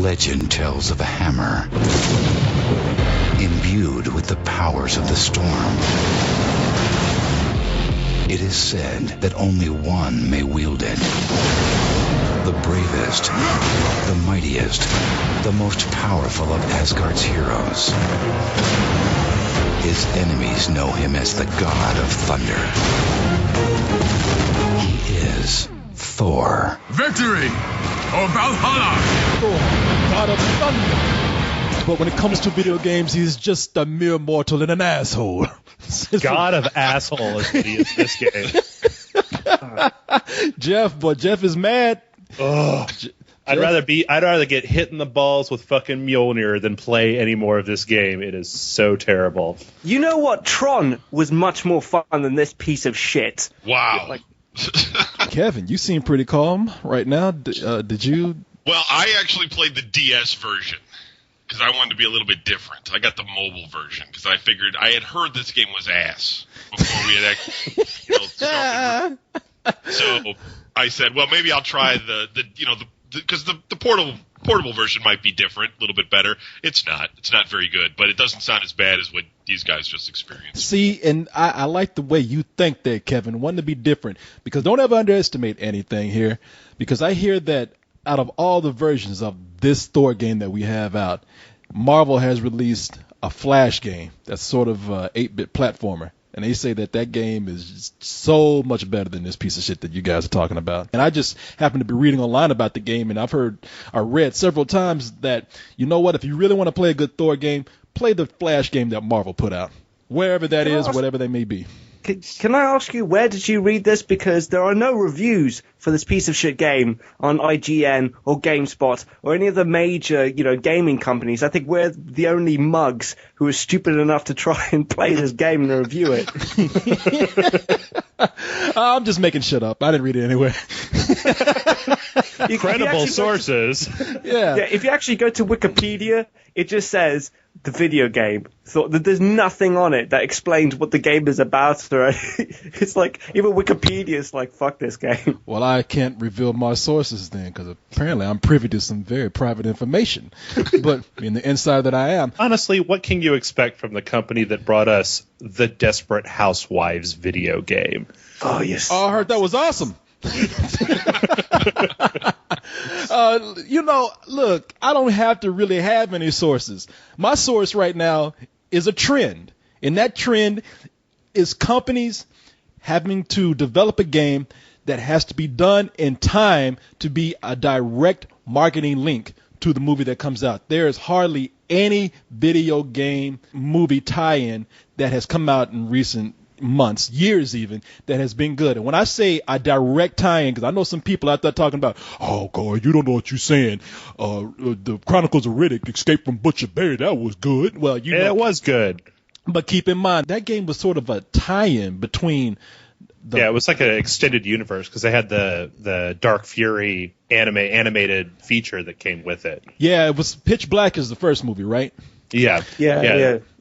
Legend tells of a hammer imbued with the powers of the storm. It is said that only one may wield it. The bravest, the mightiest, the most powerful of Asgard's heroes. His enemies know him as the God of Thunder. He is Thor. Victory! Or Valhalla! Thor, God of Thunder. But when it comes to video games, he's just a mere mortal and an asshole. God of asshole is what he is this game. Jeff is mad. Ugh. I'd rather get hit in the balls with fucking Mjolnir than play any more of this game. It is so terrible. You know what? Tron was much more fun than this piece of shit. Wow. Kevin, you seem pretty calm right now. Did you? Well, I actually played the DS version because I wanted to be a little bit different. I got the mobile version because I figured I had heard this game was ass before we had actually started. So I said, well, maybe I'll try because the portable version might be different, a little bit better. It's not. It's not very good, but it doesn't sound as bad as what these guys just experienced. See, and I like the way you think there, Kevin. Wanting to be different. Because don't ever underestimate anything here. Because I hear that out of all the versions of this Thor game that we have out, Marvel has released a Flash game that's sort of an 8-bit platformer. And they say that game is just so much better than this piece of shit that you guys are talking about. And I just happen to be reading online about the game, and I read several times that, you know what, if you really want to play a good Thor game, play the Flash game that Marvel put out. Wherever that is, whatever they may be. Can I ask you, where did you read this? Because there are no reviews for this piece of shit game on IGN or GameSpot or any of the major, gaming companies. I think we're the only mugs who are stupid enough to try and play this game and review it. I'm just making shit up. I didn't read it anyway. Credible sources. Yeah, if you actually go to Wikipedia, it just says the video game. So there's nothing on it that explains what the game is about. Right? It's like, even Wikipedia's like, fuck this game. Well, I can't reveal my sources then, because apparently I'm privy to some very private information. But in the inside that I am. Honestly, what can you expect from the company that brought us the Desperate Housewives video game? Oh, yes. Oh, I heard that was awesome. Look, I don't have to really have any sources. My source right now is a trend, and that trend is companies having to develop a game that has to be done in time to be a direct marketing link to the movie that comes out. There is hardly any video game movie tie-in that has come out in recent months, years even, that has been good. And when I say a direct tie-in, because I know some people out there talking about, oh God, you don't know what you're saying. The Chronicles of Riddick, Escape from Butcher Bay, that was good. Well, it was good. But keep in mind, that game was sort of a tie-in between it was like an extended universe, because they had the Dark Fury animated feature that came with it. Yeah, it was Pitch Black is the first movie, right? Yeah.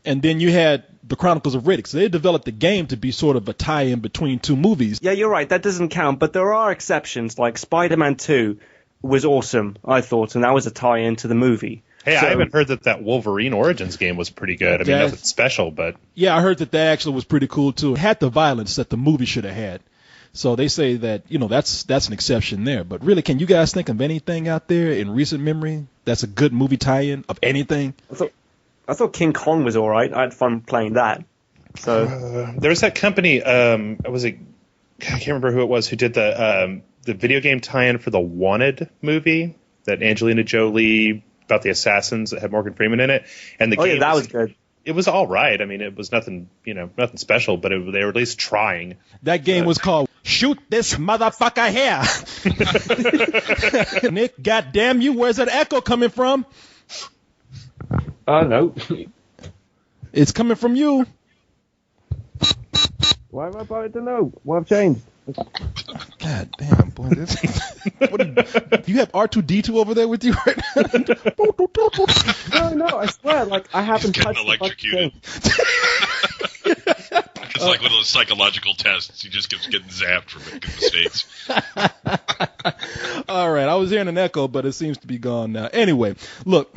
And then you had the Chronicles of Riddick. So they developed the game to be sort of a tie-in between two movies. Yeah, you're right. That doesn't count. But there are exceptions. Like Spider-Man 2 was awesome, I thought, and that was a tie-in to the movie. Hey, I haven't heard that Wolverine Origins game was pretty good. I mean, nothing special, but... Yeah, I heard that actually was pretty cool, too. It had the violence that the movie should have had. So they say that, that's an exception there. But really, can you guys think of anything out there in recent memory that's a good movie tie-in of anything? I thought King Kong was all right. I had fun playing that. So there was that company. I can't remember who it was who did the video game tie-in for the Wanted movie, that Angelina Jolie about the assassins that had Morgan Freeman in it. And the game was good. It was all right. I mean, it was nothing special, but they were at least trying. That game was called Shoot This Motherfucker Here. Nick, goddamn you, where's that echo coming from? No. It's coming from you. Why have I bothered to know? What have changed? God damn, boy. Do you have R2-D2 over there with you right now? No, I swear. I haven't touched electrocuted. It's like one of those psychological tests. He just keeps getting zapped for making mistakes. All right, I was hearing an echo, but it seems to be gone now. Anyway, look.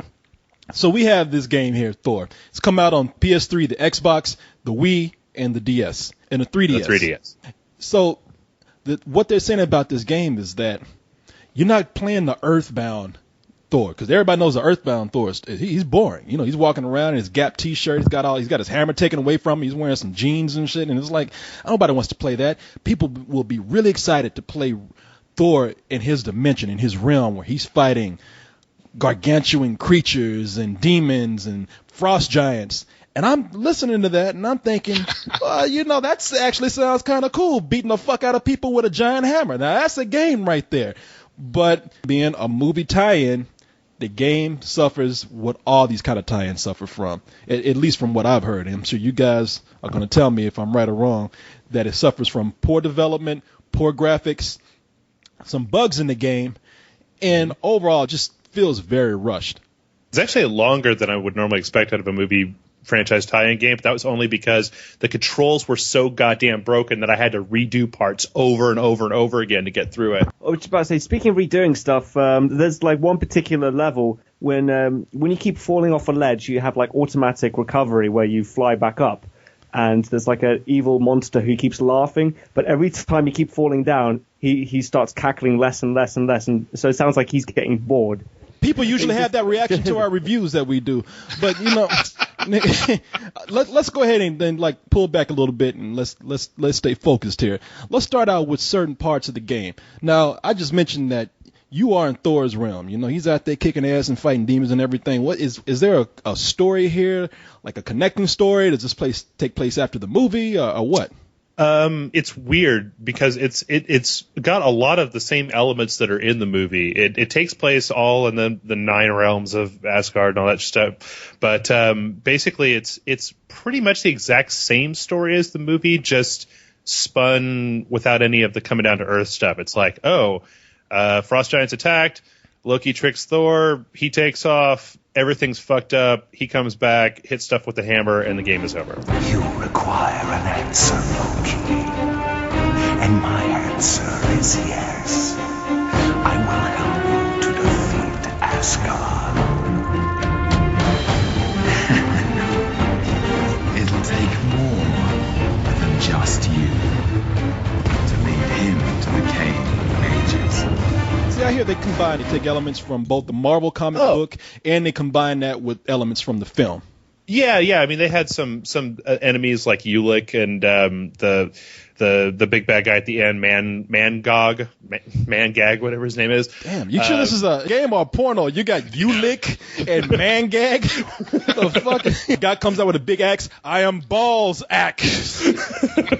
So we have this game here, Thor. It's come out on PS3, the Xbox, the Wii, and the DS, and the 3DS. The 3DS. So what they're saying about this game is that you're not playing the Earthbound Thor, because everybody knows the Earthbound Thor. He's boring. You know, he's walking around in his Gap T-shirt. He's got his hammer taken away from him. He's wearing some jeans and shit, and it's like nobody wants to play that. People will be really excited to play Thor in his dimension, in his realm, where he's fighting gargantuan creatures and demons and frost giants. And I'm listening to that and I'm thinking, that actually sounds kind of cool, beating the fuck out of people with a giant hammer. Now that's a game right there. But being a movie tie-in, the game suffers what all these kind of tie-ins suffer from, at least from what I've heard. And I'm sure you guys are going to tell me if I'm right or wrong, that it suffers from poor development, poor graphics, some bugs in the game, and overall just feels very rushed. It's actually longer than I would normally expect out of a movie franchise tie-in game, but that was only because the controls were so goddamn broken that I had to redo parts over and over and over again to get through it. I was about to say, speaking of redoing stuff, there's like one particular level when you keep falling off a ledge, you have like automatic recovery where you fly back up. And there's like an evil monster who keeps laughing, but every time you keep falling down, he starts cackling less and less and less, and so it sounds like he's getting bored. People usually have that reaction to our reviews that we do, but let's go ahead and then like pull back a little bit and let's stay focused here. Let's start out with certain parts of the game. Now, I just mentioned that you are in Thor's realm. He's out there kicking ass and fighting demons and everything. What is there a story here, like a connecting story? Does this take place after the movie or what? It's weird because it's got a lot of the same elements that are in the movie. It takes place all in the 9 realms of Asgard and all that stuff. But basically, it's pretty much the exact same story as the movie, just spun without any of the coming down to Earth stuff. It's like, frost giants attacked, Loki tricks Thor, he takes off, everyth's fucked up, he comes back, hits stuff with the hammer, and the game is over. You require an answer, Loki. And my answer is yes. I will help you to defeat Asgard. It'll take more than just you to lead him to the cave of ages. See, I hear they take elements from both the Marvel comic book and they combine that with elements from the film. Yeah. I mean, they had some enemies like Ulick and the big bad guy at the end, Mangog, whatever his name is. Damn, you sure this is a game or a porno? You got Ulick and Mangag. The fuck? Guy comes out with a big axe. I am Balls Axe.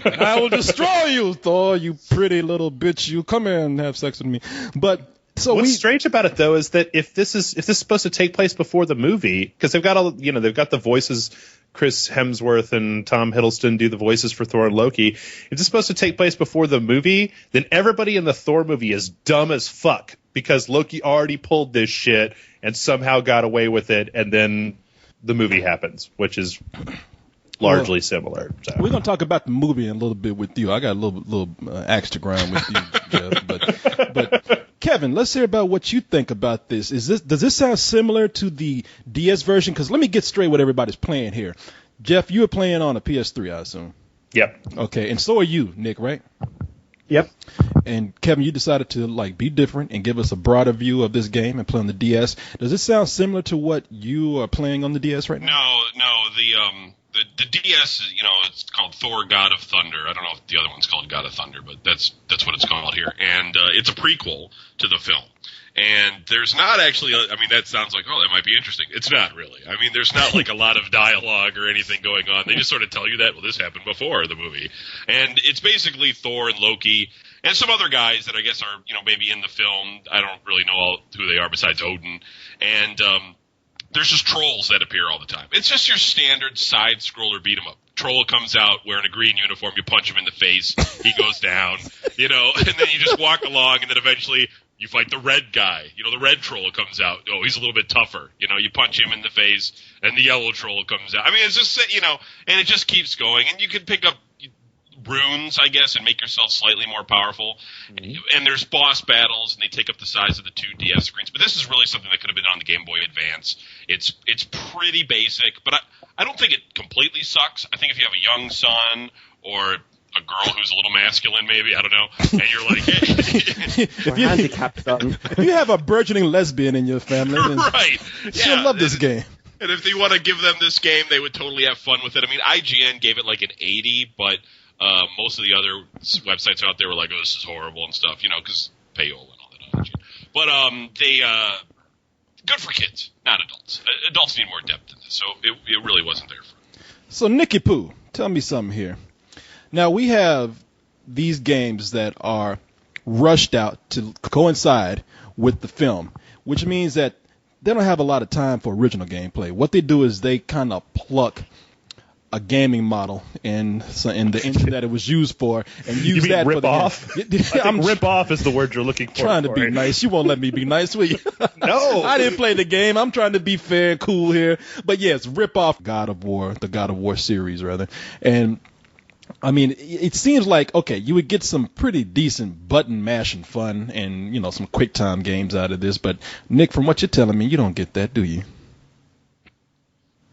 I will destroy you, Thor. You pretty little bitch. You come here and have sex with me. But. So what's strange about it though is that if this is supposed to take place before the movie, because they've got they've got the voices, Chris Hemsworth and Tom Hiddleston do the voices for Thor and Loki. If it's supposed to take place before the movie, then everybody in the Thor movie is dumb as fuck because Loki already pulled this shit and somehow got away with it, and then the movie happens, which is largely similar. So. We're gonna talk about the movie in a little bit with you. I got a little axe to grind with you, Jeff, but Kevin, let's hear about what you think about this. Does this sound similar to the DS version? Because let me get straight what everybody's playing here. Jeff, you were playing on a PS3, I assume. Yep. Okay, and so are you, Nick, right? Yep. And Kevin, you decided to be different and give us a broader view of this game and play on the DS. Does this sound similar to what you are playing on the DS right now? No. The DS is, it's called Thor: God of Thunder. I don't know if the other one's called God of Thunder, but that's what it's called here. And it's a prequel to the film. And there's not actually, that sounds like, that might be interesting. It's not really. There's not like a lot of dialogue or anything going on. They just sort of tell you that, this happened before the movie. And it's basically Thor and Loki and some other guys that I guess are, maybe in the film. I don't really know who they are besides Odin. And, there's just trolls that appear all the time. It's just your standard side-scroller beat-em-up. Troll comes out wearing a green uniform. You punch him in the face. He goes down, and then you just walk along, and then eventually you fight the red guy. The red troll comes out. Oh, he's a little bit tougher. You punch him in the face, and the yellow troll comes out. It's just, and it just keeps going. And you can pick up runes, I guess, and make yourself slightly more powerful. And there's boss battles, and they take up the size of the 2 DS screens. But this is really something that could have been on the Game Boy Advance. It's pretty basic, but I don't think it completely sucks. I think if you have a young son or a girl who's a little masculine, maybe, I don't know, and you're like, hey. If you have a burgeoning lesbian in your family, then right. she'll love this game. And if they want to give them this game, they would totally have fun with it. I mean, IGN gave it like an 80, but most of the other websites out there were like, oh, this is horrible and stuff, because payola and all that on IGN. But they good for kids, not adults. Adults need more depth in this, so it really wasn't there for them. So, Nicky Poo, tell me something here. Now, we have these games that are rushed out to coincide with the film, which means that they don't have a lot of time for original gameplay. What they do is they kind of pluck a gaming model in the engine that it was used for and use that for the off? I'm rip off is the word you're looking for. Trying to be nice. You won't let me be nice, will you? No. I didn't play the game. I'm trying to be fair and cool here. But yes, rip off God of War, the God of War series rather. And I mean, it seems like, okay, you would get some pretty decent button mashing fun and, some quick time games out of this. But, Nick, from what you're telling me, you don't get that, do you?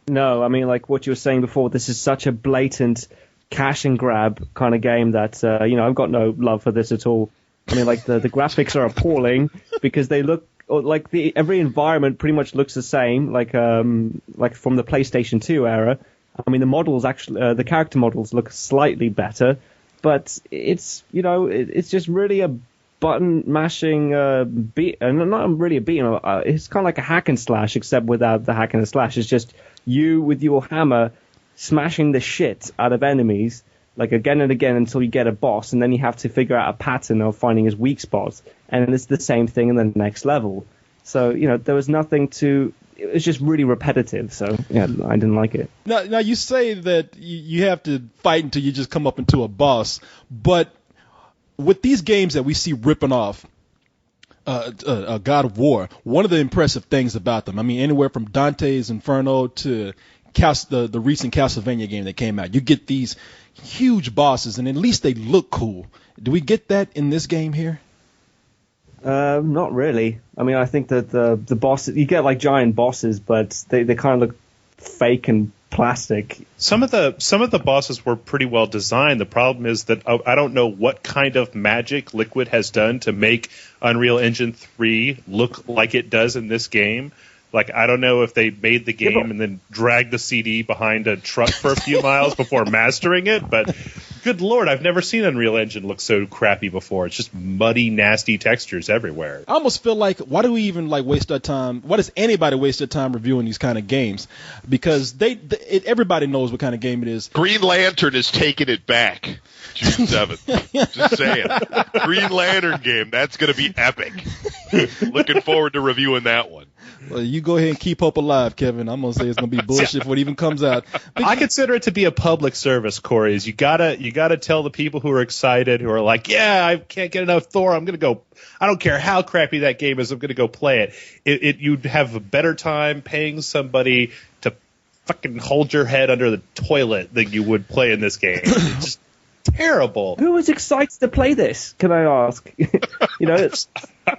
No, I mean, like what you were saying before, this is such a blatant cash and grab kind of game that, I've got no love for this at all. I mean, like the graphics are appalling because they look like every environment pretty much looks the same, like from the PlayStation 2 era. I mean, the models actually, the character models look slightly better, but it's just really a button mashing beat, and not really a beat. It's kind of like a hack and slash, except without the hack and slash. It's just you with your hammer smashing the shit out of enemies, like again and again until you get a boss, and then you have to figure out a pattern of finding his weak spots, and it's the same thing in the next level. So there was nothing to. It was just really repetitive, so yeah, I didn't like it. Now you say that you have to fight until you just come up into a boss, but with these games that we see ripping off God of War, one of the impressive things about them, I mean, anywhere from Dante's Inferno to the recent Castlevania game that came out, you get these huge bosses, and at least they look cool. Do we get that in this game here? Not really. I mean, I think that the bosses, you get like giant bosses, but they kind of look fake and plastic. Some of the bosses were pretty well designed. The problem is that I don't know what kind of magic Liquid has done to make Unreal Engine 3 look like it does in this game. Like, I don't know if they made the game and then dragged the CD behind a truck for a few miles before mastering it, but good Lord, I've never seen Unreal Engine look so crappy before. It's just muddy, nasty textures everywhere. I almost feel like, why do we even waste our time? Why does anybody waste their time reviewing these kind of games? Because everybody knows what kind of game it is. Green Lantern is taking it back. June 7th. Just saying. Green Lantern game. That's going to be epic. Looking forward to reviewing that one. Well, you go ahead and keep hope alive, Kevin. I'm going to say it's going to be bullshit before it even comes out. I consider it to be a public service, Corey. Is you gotta tell the people who are excited, who are like, yeah, I can't get enough Thor. I'm going to go. I don't care how crappy that game is. I'm going to go play it. You'd have a better time paying somebody to fucking hold your head under the toilet than you would play in this game. It's just terrible. Who was excited to play this? Can I ask?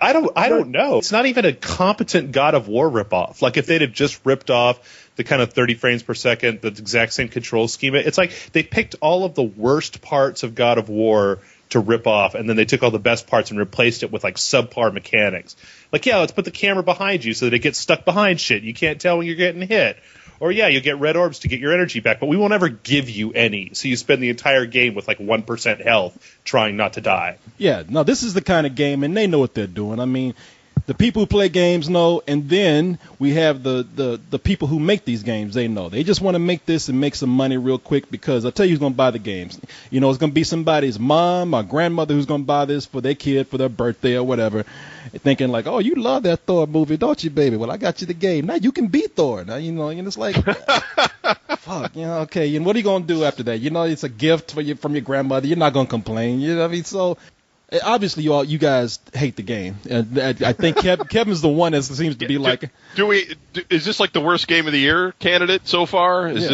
I don't know. It's not even a competent God of War ripoff. Like if they'd have just ripped off the kind of 30 frames per second, the exact same control schema, it's like they picked all of the worst parts of God of War to rip off, and then they took all the best parts and replaced it with like subpar mechanics. Like, yeah, let's put the camera behind you so that it gets stuck behind shit. You can't tell when you're getting hit. Or, yeah, you'll get red orbs to get your energy back, but we won't ever give you any. So you spend the entire game with like 1% health trying not to die. Yeah, no, this is the kind of game, and they know what they're doing. I mean, the people who play games know, and then we have the people who make these games, they know. They just want to make this and make some money real quick because I'll tell you who's going to buy the games. It's going to be somebody's mom or grandmother who's going to buy this for their kid for their birthday or whatever, thinking like, oh, you love that Thor movie, don't you, baby? Well, I got you the game. Now you can beat Thor. Now, and it's like, fuck, okay. And what are you going to do after that? It's a gift from your grandmother. You're not going to complain. You know what I mean? So obviously, you guys hate the game. And I think Kevin's the one that seems to be like. Is this like the worst game of the year candidate so far? Is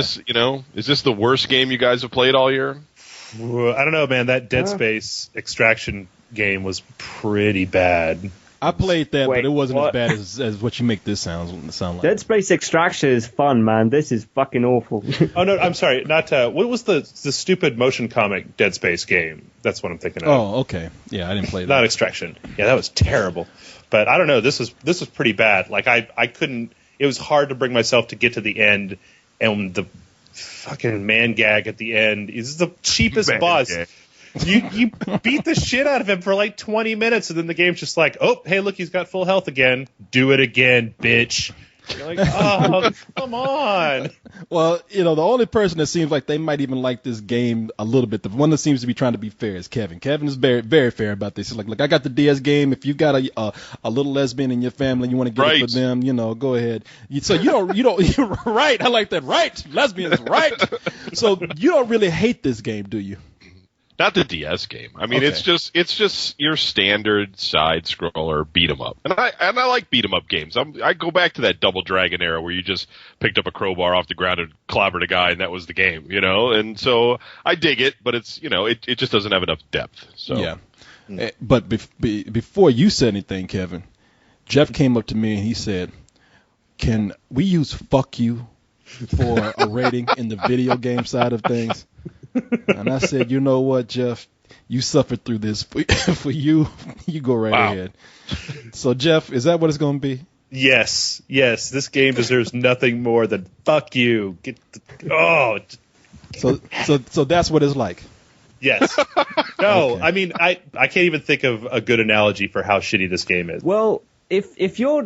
this the worst game you guys have played all year? I don't know, man. That Dead Space Extraction game was pretty bad. I played that, Wait, but it wasn't what? as bad as what you make this sound like. Dead Space Extraction is fun, man. This is fucking awful. Oh no, I'm sorry. Not what was the stupid motion comic Dead Space game? That's what I'm thinking of. Oh, okay. Yeah, I didn't play that. Not Extraction. Yeah, that was terrible. But I don't know. This was pretty bad. Like I couldn't. It was hard to bring myself to get to the end, and the fucking man gag at the end is the cheapest Man boss. gag. You beat the shit out of him for like 20 minutes, and then the game's just like, oh, hey, look, he's got full health again. Do it again, bitch. You're like, oh, come on. Well, the only person that seems like they might even like this game a little bit, the one that seems to be trying to be fair, is Kevin. Kevin is very, very fair about this. He's like, look, I got the DS game. If you got a little lesbian in your family, you want to get it for them, go ahead. So you don't, you're right. I like that. Right. Lesbians, right. So you don't really hate this game, do you? Not the DS game. I mean, Okay. it's just your standard side scroller beat 'em up, and I like beat 'em up games. I go back to that Double Dragon era where you just picked up a crowbar off the ground and clobbered a guy, and that was the game, And so I dig it, but it's it just doesn't have enough depth. So Yeah. But before you said anything, Kevin, Jeff came up to me and he said, "Can we use fuck you for a rating in the video game side of things?" And I said, you know what, Jeff? You suffered through this. For you, you go right ahead. So, Jeff, is that what it's going to be? Yes. This game deserves nothing more than fuck you. So that's what it's like. Yes. No, Okay. I mean, I can't even think of a good analogy for how shitty this game is. Well, if your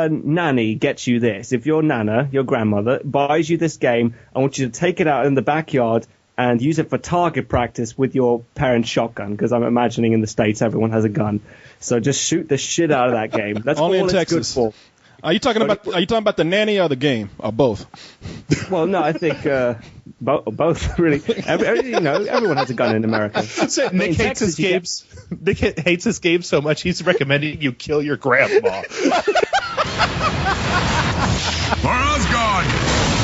nanny gets you this, if your nana, your grandmother, buys you this game, I want you to take it out in the backyard and use it for target practice with your parents' shotgun, because I'm imagining in the States everyone has a gun. So just shoot the shit out of that game. That's Only all in it's Texas. good for. Are you talking about the nanny or the game or both? Well, no, I think both really. Everyone has a gun in America. So In Nick hates Texas, his games. Nick hates his game so much he's recommending you kill your grandma. For Asgard!